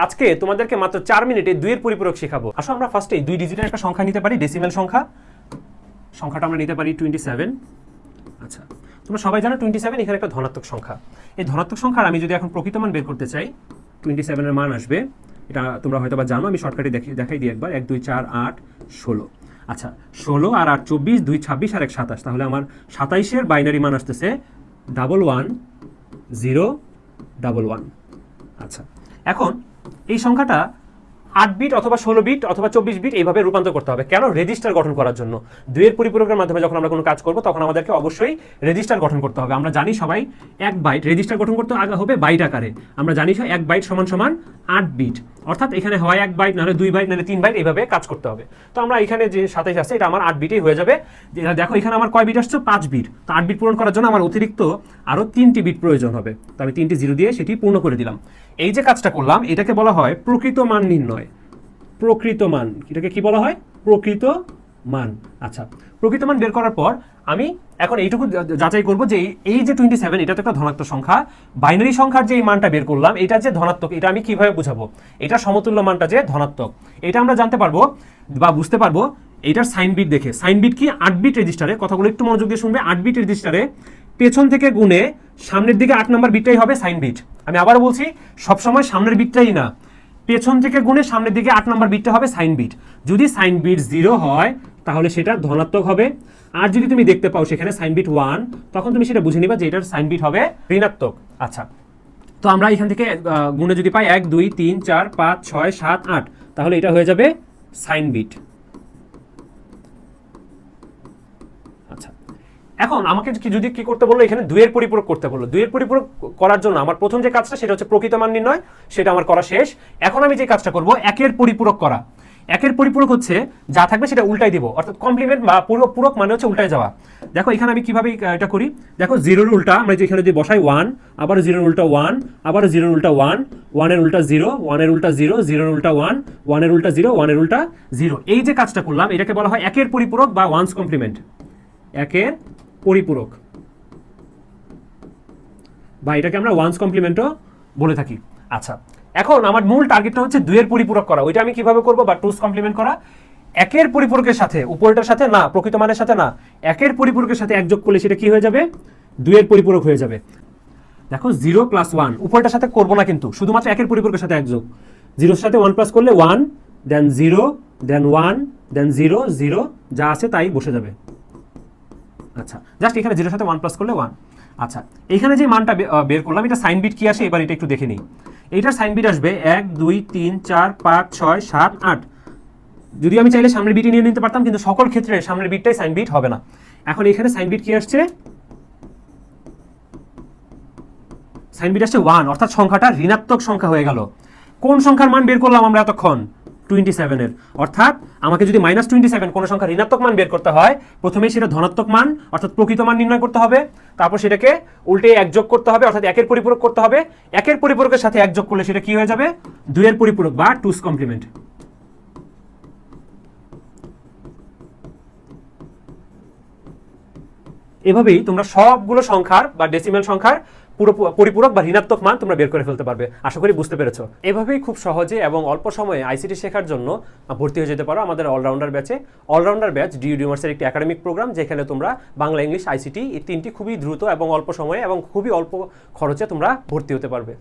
আজকে তোমাদেরকে মাত্র 4 মিনিটে 2 এর পরিপূরক শেখাবো। আসো আমরা ফার্স্টে 2 ডিজিটের একটা সংখ্যা নিতে পারি, ডেসিমেল সংখ্যা। সংখ্যাটা আমরা নিতে পারি 27। আচ্ছা, তোমরা সবাই জানো 27 এখানে একটা ধনাত্মক সংখ্যা। এই ধনাত্মক সংখ্যার আমি যদি এখন প্রকৃত মান বের করতে চাই, 27 এর মান আসবে, এটা তোমরা হয়তো বা জানো, আমি শর্টকাটে দেখাই দিই একবার। 1 2 4 8 16। আচ্ছা, 16 আর 8 24, 2 26 আর 1 27, তাহলে আমার 27 এর বাইনারি মান আসতেছে 111011। আচ্ছা, এখন এই সংখ্যাটা 8 বিট অথবা 16 বিট অথবা 24 বিট এইভাবে রূপান্তর করতে হবে। কেন? রেজিস্টার গঠন করার জন্য। 2 এর পরিপূরকের মাধ্যমে যখন আমরা কোনো কাজ করব তখন আমাদেরকে অবশ্যই রেজিস্টার গঠন করতে হবে। আমরা জানি সবাই 1 বাইট রেজিস্টার গঠন করতে হবে বাইট আকারে। আমরা জানি 1 বাইট সমান সমান 8 বিট, অর্থাৎ এখানে হয় 1 বাইট, নাহলে 2 বাইট, নাহলে 3 বাইট, এইভাবে কাজ করতে হবে। তো আমরা এখানে যে 27 আসছে এটা আমার 8 বিটেই হয়ে যাবে। দেখো এখানে আমার কয় বিট আসছে? 5 বিট। তো 8 বিট পূরণ করার জন্য আমার অতিরিক্ত আরও 3টি বিট প্রয়োজন হবে। তো আমি 3টি জিরো দিয়ে সেটি পূর্ণ করে দিলাম। এই যে কাজটা করলাম এটাকে বলা হয় প্রকৃত মান নির্ণয়। প্রকৃত মান, এটাকে কি বলা হয়? প্রকৃত মান। আচ্ছা, প্রকৃত মান বের করার পর আমি এখন এইটুকু যাচাই করব যে এই যে 27 এটা তো একটা ধনাত্মক সংখ্যা। বাইনারি সংখ্যার যে এই মানটা বের করলাম এটা যে ধনাত্মক, এটা আমি কিভাবে বুঝাবো? এটা সমতুল্য মানটা যে ধনাত্মক এটা আমরা জানতে পারবো বা বুঝতে পারবো এটার সাইন বিট দেখে। সাইন বিট কি? 8 বিট রেজিস্টারে, কথাগুলো একটু মনোযোগ দিয়ে শুনবে। 8 বিট রেজিস্টারে পেছন থেকে গুণে সামনের দিকে 8 নম্বর বিটটাই হবে সাইন বিট। আমি আবার বলছি, সবসময় সামনের বিটটাই না, পেছন থেকে গুণে সামনের দিকে 8 নম্বর বিটটা হবে সাইন বিট। যদি সাইন বিট 0 হয় তাহলে সেটা ধনাত্মক হবে, আর যদি তুমি দেখতে পাও সেখানে সাইন বিট 1, তখন তুমি সেটা বুঝে নিবা যে এটার সাইন বিট হবে ঋণাত্মক। আচ্ছা, তো আমরা এখান থেকে গুণে যদি পাই 1 2 3 4 5 6 7 8, তাহলে এটা হয়ে যাবে সাইন বিট। আচ্ছা, এখন আমাকে যদি কি করতে বললো, এখানে 2 এর পরিপূরক করতে বললো। 2 এর পরিপূরক করার জন্য আমার প্রথম যে কাজটা সেটা হচ্ছে প্রকৃত মান নির্ণয়, সেটা আমার করা শেষ। এখন আমি যে কাজটা করব 1 এর পরিপূরক করা। 1 এর পরিপূরক হচ্ছে যা থাকবে সেটা উল্টাই দিব, অর্থাৎ কমপ্লিমেন্ট বা পূরক মানে হচ্ছে উল্টায় যাওয়া। দেখো এখানে আমি কিভাবে এটা করি, দেখো 0 এর উল্টা আমরা এখানে যদি বসাই 1, আবার 0 এর উল্টা 1, আবার 0 এর উল্টা 1, 1 এর উল্টা 0, 1 এর উল্টা 0, 0 এর উল্টা 1, 1 এর উল্টা 0, 1 এর উল্টা 0। এই যে কাজটা করলাম এটাকে বলা হয় 1 এর পরিপূরক বা ওয়ান্স কমপ্লিমেন্ট। 1 এর পরিপূরক, বা এটাকে আমরা ওয়ান্স কমপ্লিমেন্টও বলে থাকি। আচ্ছা, এখন আমার মূল টার্গেটটা হচ্ছে 2 এর পরিপূরক করা। ওইটা আমি কিভাবে করব? বা টুস কমপ্লিমেন্ট করা। 1 এর পরিপূরকের সাথে, উপরটার সাথে না, প্রকৃত মানের সাথে না, 1 এর পরিপূরকের সাথে 1 যোগ করলে সেটা কি হয়ে যাবে? 2 এর পরিপূরক হয়ে যাবে। দেখো 0 + 1, উপরটার সাথে করব না কিন্তু, শুধুমাত্র 1 এর পরিপূরকের সাথে 1 যোগ। 0 এর সাথে 1 প্লাস করলে 1, দেন 0, দেন 1, দেন 0, 0, যা আছে তাই বসে যাবে। আচ্ছা, জাস্ট এখানে 0 এর সাথে 1 প্লাস করলে 1। আচ্ছা, এখানে যে মানটা বের করলাম এটা সাইন বিট কি আসে এবার এটা একটু দেখে নিই। এইটার সাইন বিট আসবে 1 2 3 4 5 6 7 8। যদি আমি চাইলে সামনের বিটই নিয়ে নিতে পারতাম, কিন্তু সকল ক্ষেত্রে সামনের বিটটাই সাইন বিট হবে না। এখন এখানে সাইন বিট কি আসছে? সাইন বিট আসছে 1, অর্থাৎ সংখ্যাটা ঋণাত্মক সংখ্যা হয়ে গেল। কোন সংখ্যার মান বের করলাম আমরা এতক্ষণ? 27 এর। অর্থাৎ আমাকে যদি -27 কোনো সংখ্যা ঋণাত্মক মান বের করতে হয়, প্রথমেই সেটা ধনাত্মক মান অর্থাৎ প্রকৃত মান নির্ণয় করতে হবে, তারপর সেটাকে উল্টে 1 যোগ করতে হবে, অর্থাৎ 1 এর পরিপূরক করতে হবে। 1 এর পরিপূরকের সাথে 1 যোগ করলে সেটা কি হয়ে যাবে? 2 এর পরিপূরক বা টুস কমপ্লিমেন্ট। এভাবেই তোমরা সবগুলো সংখ্যার বা ডেসিমেল সংখ্যার পুরো পরিপূরক বা ঋণাত্মক মান তোমরা বের করে ফেলতে পারবে। আশা করি বুঝতে পেরেছো। এভাবেই খুব সহজে এবং অল্প সময়ে আইসিটি শেখার জন্য ভর্তি হয়ে যেতে পারো আমাদের অলরাউন্ডার ব্যাচে। অলরাউন্ডার ব্যাচ ডিইউ ডিমার্সের একটি একাডেমিক প্রোগ্রাম, যেখানে তোমরা বাংলা, ইংলিশ, আইসিটি এই 3টি খুবই দ্রুত এবং অল্প সময়ে এবং খুবই অল্প খরচে তোমরা ভর্তি হতে পারবে।